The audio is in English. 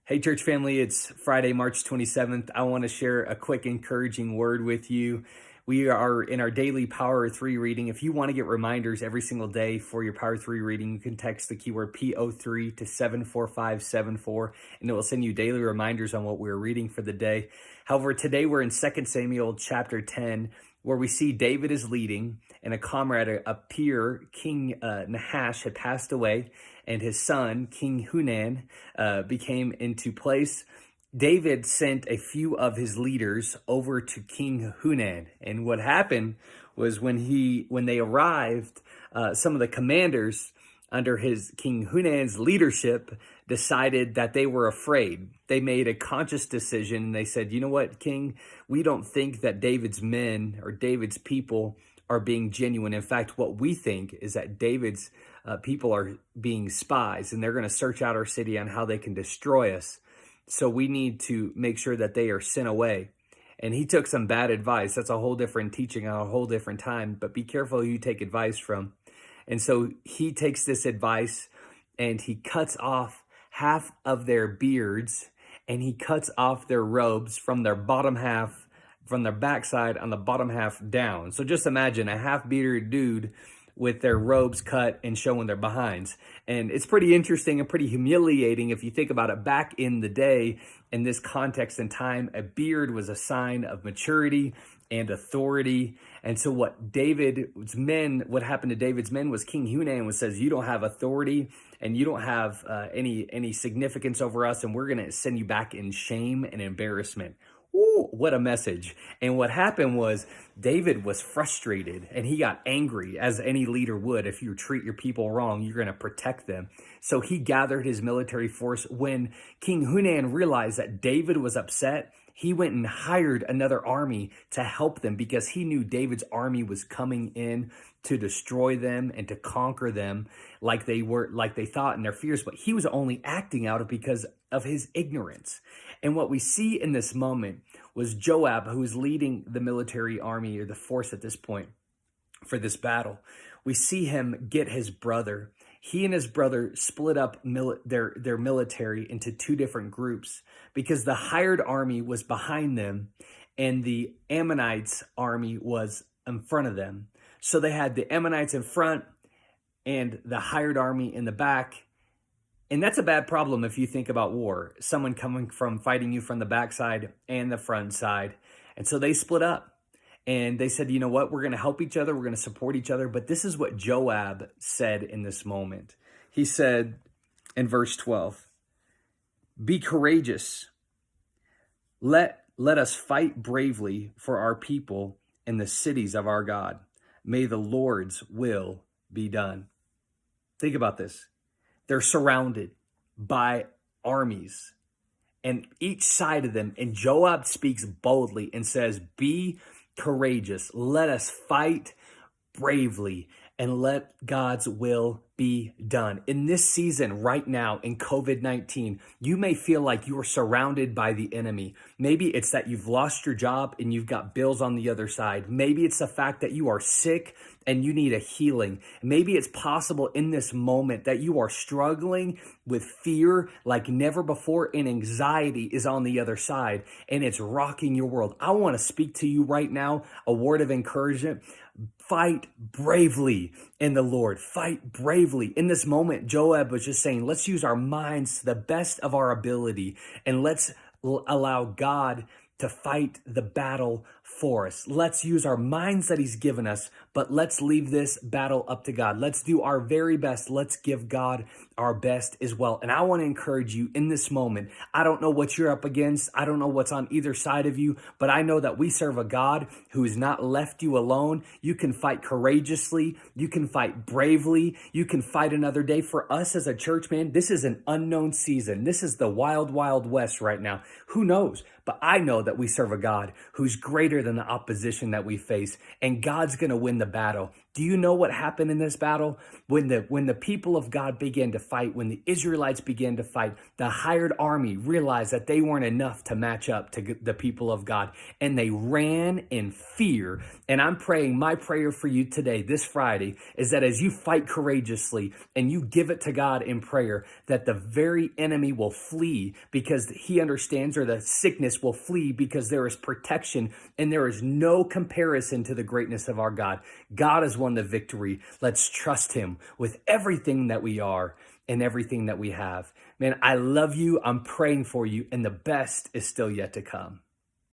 Hey, church family, it's Friday, March 27th. I want to share a quick encouraging word with you. We are in our daily Power 3 reading. If you want to get reminders every single day for your Power 3 reading, you can text the keyword PO3 to 74574, and it will send you daily reminders on what we're reading for the day. However, today we're in 2 Samuel chapter 10, where we see David is leading, and a comrade, a peer, King Nahash, had passed away, and his son, King Hunan, became into place. David sent a few of his leaders over to King Hunan, and what happened was when they arrived, some of the commanders under his King Hunan's leadership decided that they were afraid. They made a conscious decision, and they said, you know what, King, we don't think that David's men or David's people are being genuine. In fact, what we think is that David's people are being spies, and they're going to search out our city on how they can destroy us. So we need to make sure that they are sent away. And he took some bad advice. That's a whole different teaching on a whole different time, but be careful who you take advice from. And so he takes this advice and he cuts off half of their beards, and he cuts off their robes from their bottom half, from their backside on the bottom half down. So just imagine a half-bearded dude with their robes cut and showing their behinds. And it's pretty interesting and pretty humiliating if you think about it. Back in the day, in this context and time, a beard was a sign of maturity and authority. And so what happened to David's men was King Hunan says, you don't have authority and you don't have any significance over us, and we're going to send you back in shame and embarrassment. Ooh, what a message. And what happened was David was frustrated and he got angry, as any leader would. If you treat your people wrong, you're going to protect them. So he gathered his military force. When King Hunan realized that David was upset, he went and hired another army to help them, because he knew David's army was coming in to destroy them and to conquer them like they thought in their fears. But he was only acting out because of his ignorance. And what we see in this moment was Joab, who is leading the military army or the force at this point for this battle. We see him get his brother. He and his brother split up their military into two different groups, because the hired army was behind them and the Ammonites army was in front of them. So they had the Ammonites in front and the hired army in the back. And that's a bad problem if you think about war. Someone coming from fighting you from the backside and the front side. And so they split up. And they said, you know what, we're going to help each other. We're going to support each other. But this is what Joab said in this moment. He said in verse 12, be courageous. Let us fight bravely for our people in the cities of our God. May the Lord's will be done. Think about this. They're surrounded by armies, and each side of them, and Joab speaks boldly and says, be courageous. Let us fight bravely and let God's will be done. In this season right now in COVID-19, you may feel like you are surrounded by the enemy. Maybe it's that you've lost your job and you've got bills on the other side. Maybe it's the fact that you are sick and you need a healing. Maybe it's possible in this moment that you are struggling with fear like never before, and anxiety is on the other side and it's rocking your world. I want to speak to you right now, a word of encouragement. Fight bravely in the Lord. Fight bravely. In this moment, Joab was just saying, let's use our minds to the best of our ability, and let's allow God to fight the battle for us. Let's use our minds that he's given us, but let's leave this battle up to God. Let's do our very best. Let's give God our best as well. And I want to encourage you in this moment. I don't know what you're up against. I don't know what's on either side of you, but I know that we serve a God who has not left you alone. You can fight courageously. You can fight bravely. You can fight another day. For us as a church, man, this is an unknown season. This is the wild, wild west right now. Who knows? But I know that we serve a God who's greater than the opposition that we face, and God's going to win the battle. Do you know what happened in this battle? When the people of God began to fight, when the Israelites began to fight, the hired army realized that they weren't enough to match up to the people of God, and they ran in fear. And I'm praying, my prayer for you today, this Friday, is that as you fight courageously and you give it to God in prayer, that the very enemy will flee because he understands, or the sickness will flee because there is protection and there is no comparison to the greatness of our God. God has won the victory. Let's trust him with everything that we are and everything that we have. Man, I love you. I'm praying for you, and the best is still yet to come.